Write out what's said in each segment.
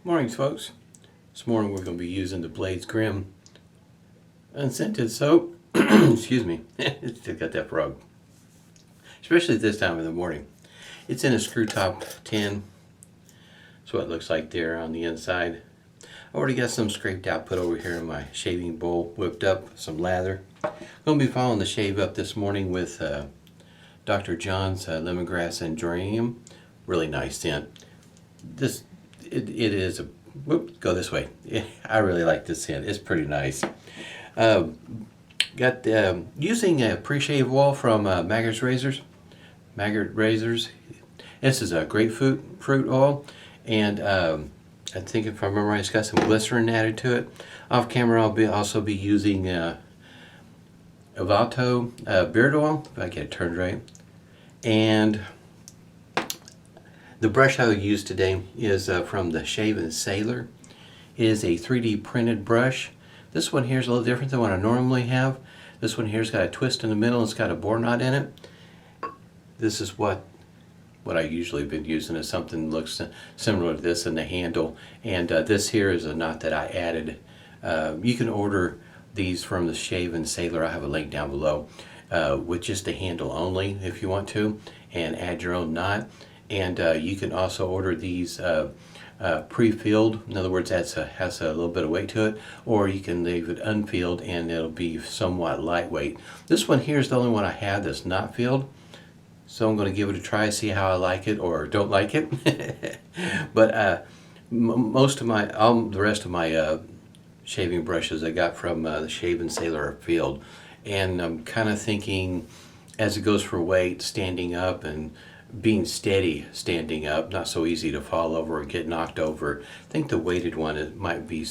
Mornings, folks. This morning we're going to be using the Blades Grim Unscented soap. Excuse me, still got that frog. Especially at this time of the morning. It's in a screw top tin. That's what it looks like there on the inside. I already got some scraped out, put over here in my shaving bowl, whipped up, some lather. I'm going to be following the shave up this morning with Dr. John's Lemongrass and Geranium. Really nice scent. It is a, whoop, go this way. I really like this scent. It's pretty nice. Got using a Preshave oil from Maggard razors. This is a grapefruit oil, and I think if I remember right, it's got some glycerin added to it. Off camera, I'll also be using a Vato Beard Oil, if I get it turned right, and the brush I will use today is from the Shaven Sailor. It is a 3D printed brush. This one here is a little different than what I normally have. This one here's got a twist in the middle and it's got a boar knot in it. This is what I usually been using, is something that looks similar to this in the handle. And this here is a knot that I added. You can order these from the Shaven Sailor. I have a link down below with just the handle only if you want to, and add your own knot. And you can also order these pre-filled. In other words, that has a little bit of weight to it, or you can leave it unfilled and it'll be somewhat lightweight. This one here is the only one I have that's not filled, so I'm going to give it a try, see how I like it or don't like it. But the rest of my shaving brushes I got from the Shaven Sailor are filled, and I'm kind of thinking, as it goes for weight, standing up and being steady standing up, not so easy to fall over or get knocked over. I think the weighted one might be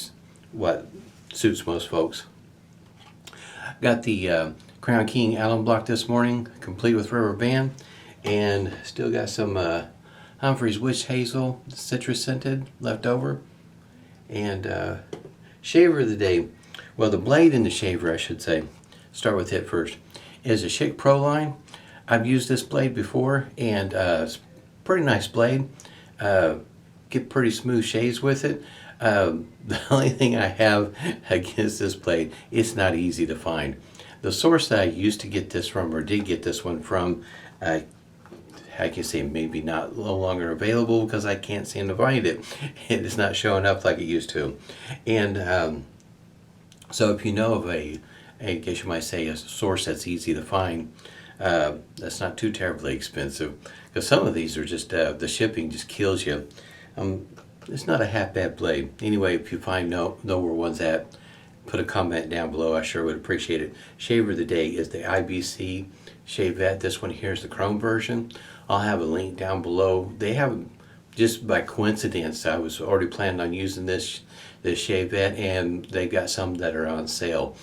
what suits most folks. Got the Crown King alum block this morning, complete with rubber band, and still got some Humphreys hazel citrus scented left over. And shaver of the day, well, the blade in the shaver, I should say, start with it first, is a Schick Pro line. I've used this blade before, and it's a pretty nice blade. Get pretty smooth shaves with it. The only thing I have against this blade, it's not easy to find. The source that I used to get this from, or did get this one from, I can say maybe no longer available because I can't seem to find it. It's not showing up like it used to. And so if you know of I guess you might say, a source that's easy to find, that's not too terribly expensive, because some of these are just the shipping just kills you. It's not a half bad blade. Anyway, if you know where one's at, put a comment down below. I sure would appreciate it. Shaver of the day is the I.B.C shavette. This one here is the chrome version. I'll have a link down below. They have, just by coincidence, I was already planning on using this shavette, and they've got some that are on sale.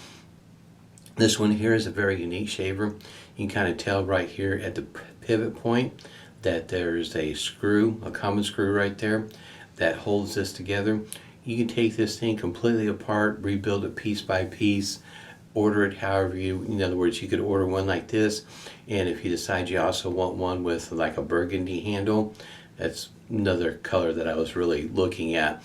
This one here is a very unique shaver. You can kind of tell right here at the pivot point that there's a screw, a common screw right there that holds this together. You can take this thing completely apart, rebuild it piece by piece, order it however in other words, you could order one like this, and if you decide you also want one with like a burgundy handle, that's another color that I was really looking at.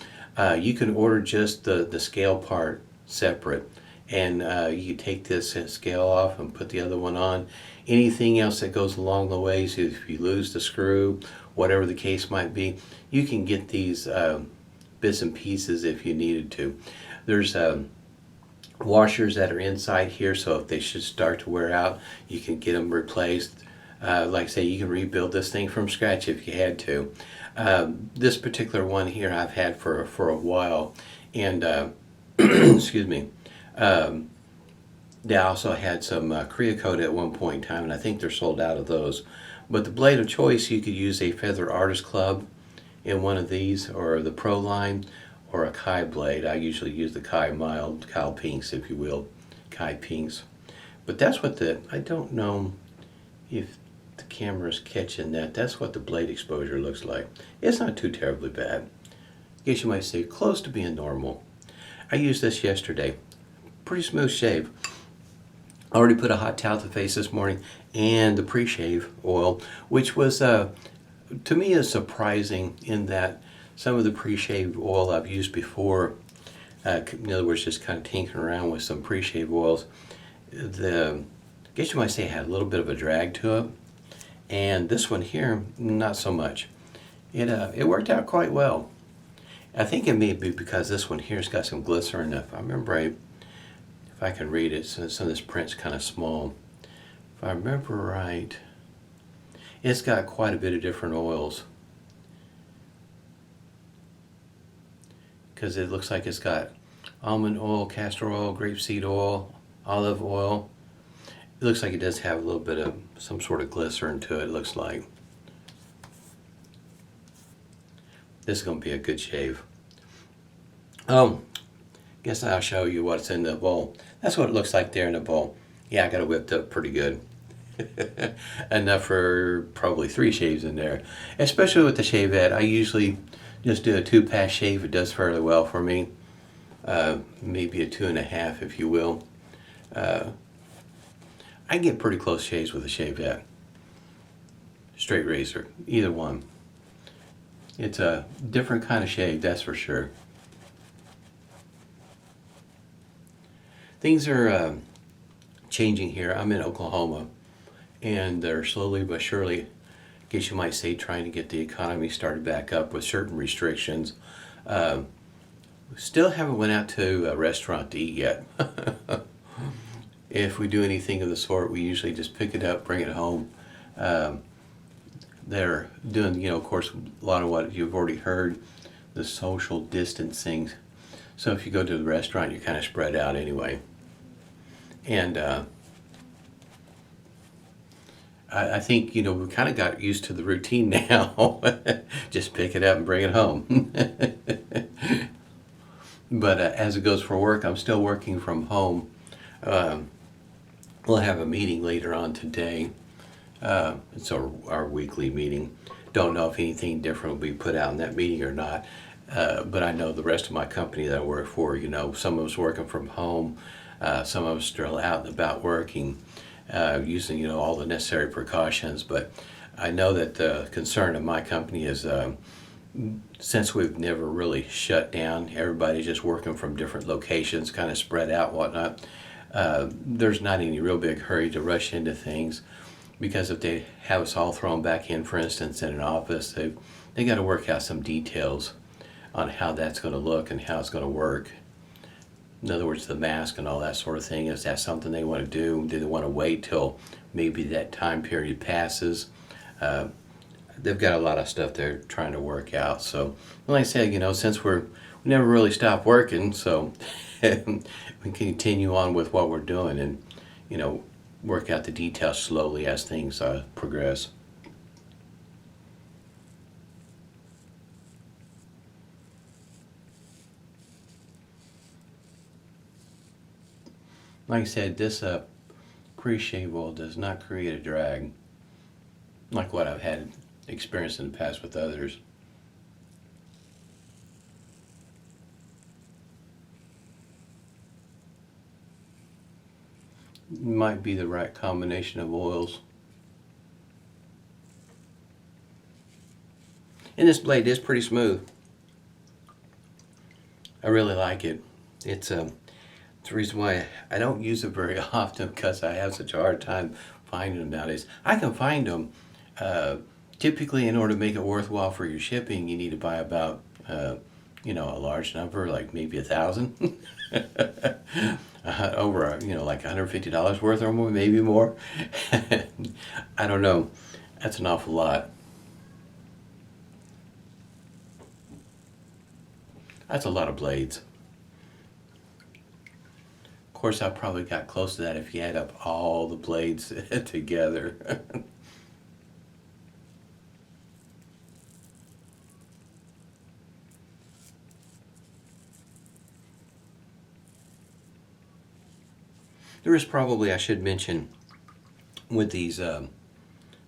You can order just the scale part separate, and you can take this scale off and put the other one on. Anything else that goes along the way, so if you lose the screw, whatever the case might be, you can get these bits and pieces if you needed to. There's washers that are inside here, so if they should start to wear out, you can get them replaced. Like I say, you can rebuild this thing from scratch if you had to. This particular one here I've had for a while, and excuse me, they also had some Creocoat at one point in time, and I think they're sold out of those. But the blade of choice, you could use a Feather Artist Club in one of these, or the Pro line, or a Kai blade. I usually use the Kai mild, Kyle Pinks, if you will, Kai Pinks. But that's what I don't know if the camera's catching that. That's what the blade exposure looks like. It's not too terribly bad. I guess you might say close to being normal. I used this yesterday. Pretty smooth shave. I already put a hot towel to the face this morning, and the Preshave oil, which was to me is surprising in that Some of the pre-shave oil I've used before, in other words, just kind of tinkering around with some pre-shave oils, I guess you might say it had a little bit of a drag to it. And this one here, not so much. It worked out quite well. I think it may be because this one here's got some glycerin. If I remember right, if I can read it, since some of this print's kind of small. If I remember right, it's got quite a bit of different oils. Because it looks like it's got almond oil, castor oil, grapeseed oil, olive oil. It looks like it does have a little bit of some sort of glycerin to it, it looks like. This is going to be a good shave. Guess I'll show you what's in the bowl. That's what it looks like there in the bowl. Yeah, I got it whipped up pretty good. Enough for probably 3 shaves in there. Especially with the shavette, I usually just do a 2-pass shave. It does fairly well for me. Maybe a 2.5 if you will. I get pretty close shaves with a shavette. Straight razor, either one. It's a different kind of shave, that's for sure. Things are changing here. I'm in Oklahoma, and they're slowly but surely, I guess you might say, trying to get the economy started back up with certain restrictions. Still haven't went out to a restaurant to eat yet. If we do anything of the sort, we usually just pick it up, bring it home. They're doing, of course, a lot of what you've already heard, the social distancing. So if you go to the restaurant, you're kind of spread out anyway. And I think, we kind of got used to the routine now. Just pick it up and bring it home. But as it goes for work, I'm still working from home. We'll have a meeting later on today. It's our weekly meeting. Don't know if anything different will be put out in that meeting or not. But I know the rest of my company that I work for, some of us working from home, some of us still out and about working, using, all the necessary precautions. But I know that the concern of my company is, since we've never really shut down, everybody's just working from different locations, kind of spread out, whatnot. There's not any real big hurry to rush into things, because if they have us all thrown back in, for instance, in an office, they got to work out some details on how that's going to look and how it's going to work. In other words, the mask and all that sort of thing, is that something they want to do? Do they want to wait till maybe that time period passes? They've got a lot of stuff they're trying to work out. So, like I said, since we never really stopped working, so we continue on with what we're doing and, work out the details slowly as things progress. Like I said, this pre-shave oil does not create a drag like what I've had experience in the past with others. Might be the right combination of oils. And this blade is pretty smooth. I really like it. It's the reason why I don't use it very often, because I have such a hard time finding them nowadays. I can find them. Typically, in order to make it worthwhile for your shipping, you need to buy about, a large number, like maybe 1,000. Over, like $150 worth or more, maybe more. I don't know. That's an awful lot. That's a lot of blades. Of course, I probably got close to that if you add up all the blades together. There is probably, I should mention, with these, the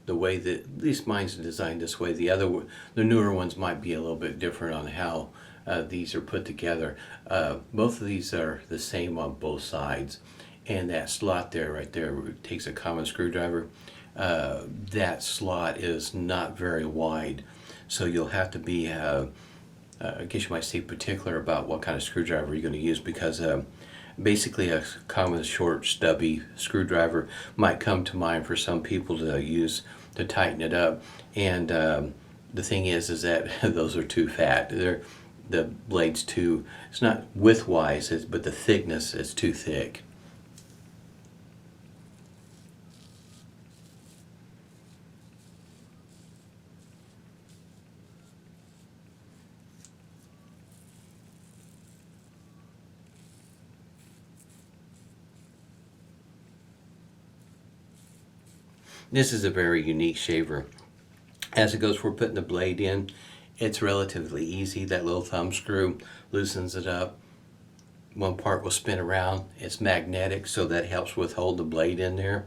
way that, at least mine's designed this way, the newer ones might be a little bit different on how these are put together. Both of these are the same on both sides, and that slot there, right there, takes a common screwdriver. That slot is not very wide, so you'll have to be I guess you might say particular about what kind of screwdriver you're going to use, because basically a common short stubby screwdriver might come to mind for some people to use to tighten it up. And the thing is that those are too fat. The blade's too, it's not width-wise, but the thickness is too thick. This is a very unique shaver. As it goes for putting the blade in, it's relatively easy. That little thumb screw loosens it up. One part will spin around. It's magnetic, so that helps with hold the blade in there.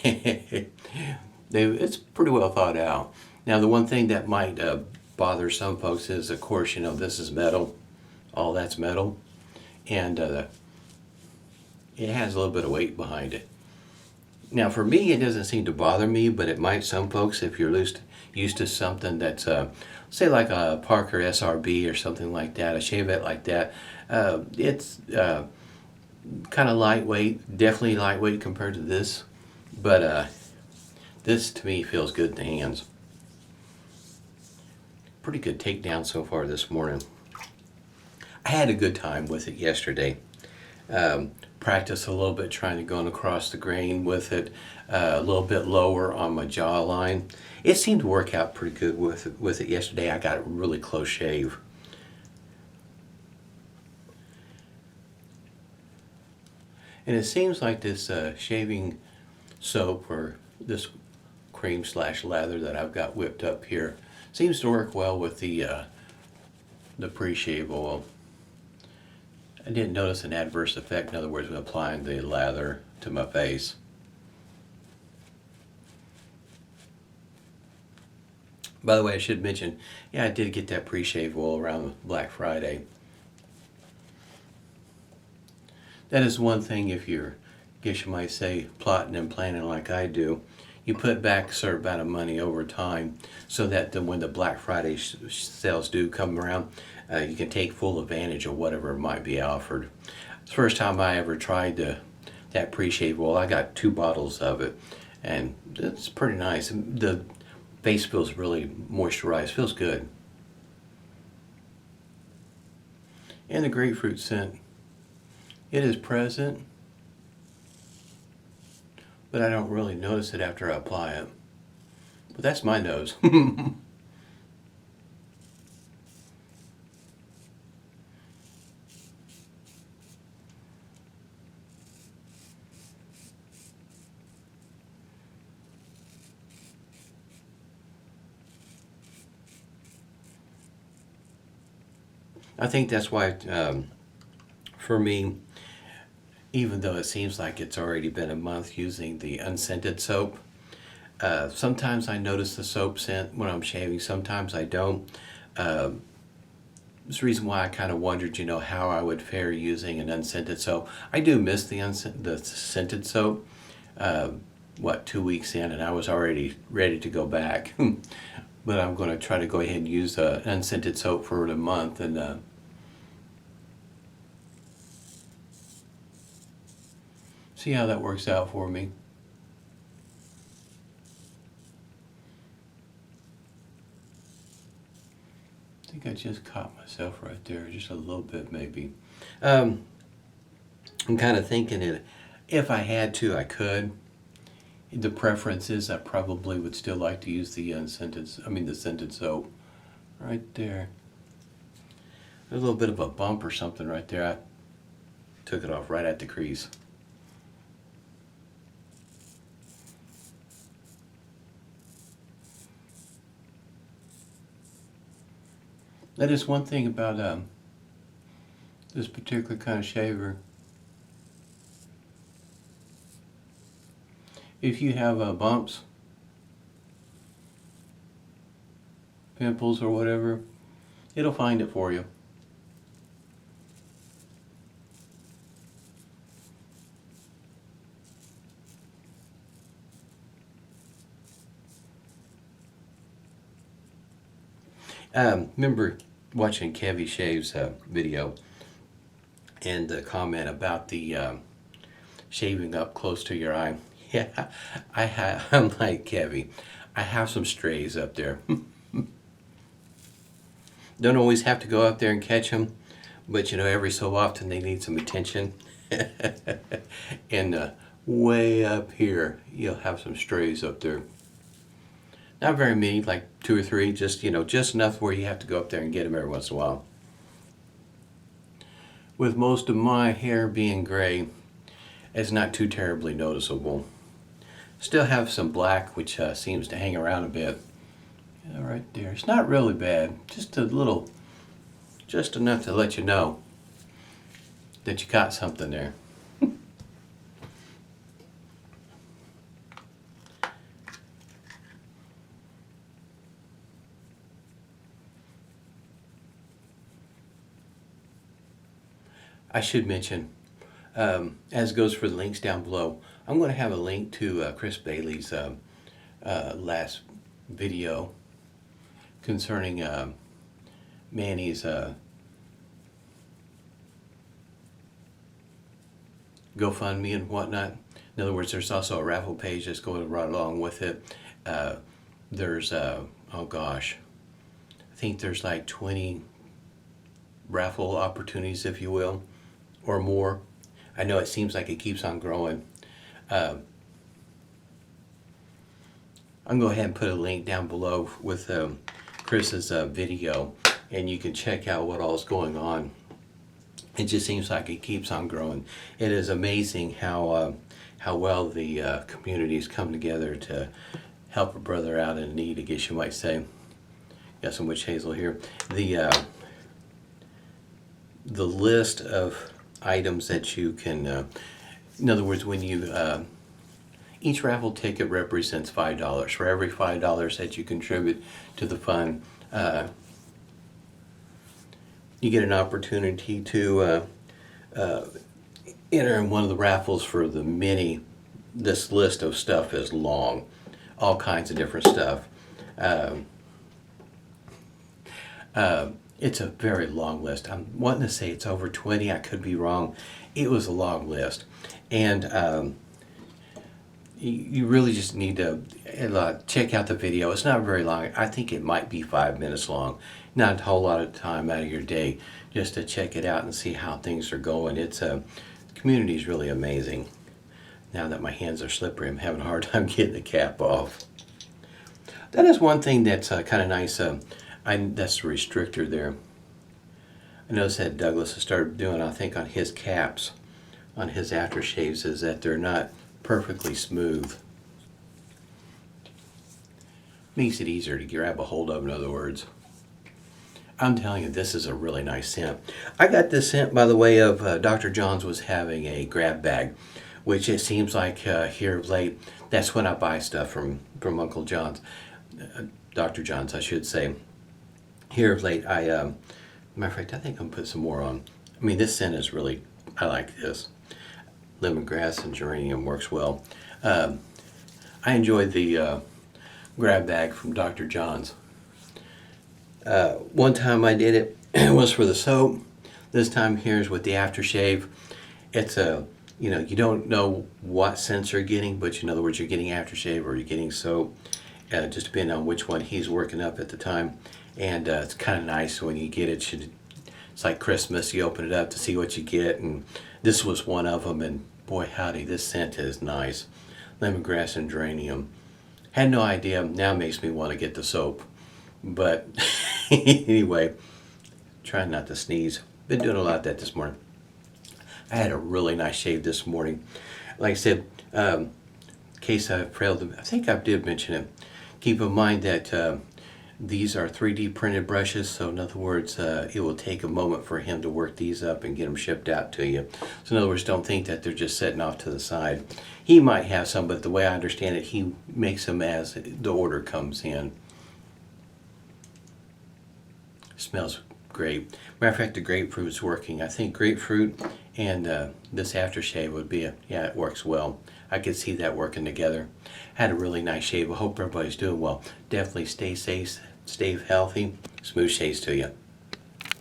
It's pretty well thought out. Now, the one thing that might bother some folks is, of course, this is metal. All that's metal. And it has a little bit of weight behind it. Now, for me, it doesn't seem to bother me, but it might some folks if you're used to something that's, say, like a Parker SRB or something like that, a shavette like that. It's kind of lightweight, definitely lightweight compared to this, but this to me feels good in the hands. Pretty good takedown so far this morning. I had a good time with it yesterday. Practice a little bit trying to go across the grain with it, a little bit lower on my jawline. It seemed to work out pretty good with it yesterday. I got a really close shave. And it seems like this shaving soap, or this cream / lather that I've got whipped up here, seems to work well with the Preshave oil. I didn't notice an adverse effect, in other words, when applying the lather to my face. By the way, I should mention, yeah, I did get that Preshave oil around Black Friday. That is one thing, if you're, I guess you might say, plotting and planning like I do, you put back a certain amount of money over time so that when the Black Friday sales do come around, you can take full advantage of whatever might be offered. It's the first time I ever tried that Preshave oil. I got 2 bottles of it, and it's pretty nice. The face feels really moisturized, feels good. And the grapefruit scent, it is present, but I don't really notice it after I apply it. But that's my nose. I think that's why, for me, even though it seems like it's already been a month using the unscented soap, sometimes I notice the soap scent when I'm shaving, sometimes I don't. It's the reason why I kind of wondered, how I would fare using an unscented soap. I do miss the scented soap. 2 weeks in, and I was already ready to go back. But I'm going to try to go ahead and use unscented soap for a month, and see how that works out for me. I think I just caught myself right there, just a little bit maybe. I'm kind of thinking that if I had to, I could. The preference is I probably would still like to use the the scented soap. Right there. There's a little bit of a bump or something right there. I took it off right at the crease. That is one thing about this particular kind of shaver. If you have bumps, pimples or whatever, it'll find it for you. Remember, watching Kevy Shave's video, and the comment about the shaving up close to your eye. Yeah, I'm like Kevy. I have some strays up there. Don't always have to go up there and catch them, but you know, every so often they need some attention. And way up here, you'll have some strays up there. Not very many, like 2 or 3, just, you know, just enough where you have to go up there and get them every once in a while. With most of my hair being gray, it's not too terribly noticeable. Still have some black, which seems to hang around a bit. Yeah, right there. It's not really bad. Just a little, just enough to let you know that you got something there. I should mention, as goes for the links down below, I'm going to have a link to Chris Bailey's last video concerning Manny's GoFundMe and whatnot. In other words, there's also a raffle page that's going right along with it. There's, oh gosh, I think there's like 20 raffle opportunities, if you will, or more. I know it seems like it keeps on growing. I'm going to go ahead and put a link down below with Chris's video, and you can check out what all is going on. It just seems like it keeps on growing. It is amazing how well the communities come together to help a brother out in need, I guess you might say. Got some witch hazel here. The list of items that you can, in other words, when you, each raffle ticket represents $5. For every $5 that you contribute to the fund, you get an opportunity to enter in one of the raffles for the mini. This list of stuff is long, all kinds of different stuff. It's a very long list. I'm wanting to say it's over 20. I could be wrong. It was a long list. And you really just need to check out the video. It's not very long. I think it might be 5 minutes long. Not a whole lot of time out of your day just to check it out and see how things are going. It's the community is really amazing. Now that my hands are slippery, I'm having a hard time getting the cap off. That is one thing that's kind of nice. That's the restrictor there. I noticed that Douglas has started doing, I think, on his caps, on his aftershaves, is that they're not perfectly smooth. Makes it easier to grab a hold of, in other words. I'm telling you, this is a really nice scent. I got this scent by the way of Dr. John's was having a grab bag, which it seems like here of late, that's when I buy stuff from Uncle John's, Dr. John's, I should say. Here of late, matter of fact, I think I'm gonna put some more on. I mean, this scent is really, I like this. Lemongrass and geranium works well. I enjoyed the grab bag from Dr. John's. One time I did it, it was for the soap. This time here's with the aftershave. It's a, you know, you don't know what scents you're getting, but in other words, you're getting aftershave or you're getting soap, just depending on which one he's working up at the time. And it's kind of nice when you get it. It's like Christmas. You open it up to see what you get, and this was one of them. And boy, howdy, this scent is nice. Lemongrass and geranium. Had no idea. Now it makes me want to get the soap. But anyway, trying not to sneeze. Been doing a lot of that this morning. I had a really nice shave this morning. Like I said, in case I failed to, I think I did mention it. Keep in mind that these are 3D printed brushes, so in other words, it will take a moment for him to work these up and get them shipped out to you. So in other words, don't think that they're just sitting off to the side. He might have some, but the way I understand it, he makes them as the order comes in. Smells great. Matter of fact, the grapefruit's working. I think grapefruit and this aftershave would be yeah, it works well. I could see that working together. Had a really nice shave. I hope everybody's doing well. Definitely stay safe, stay healthy. Smooth shaves to you.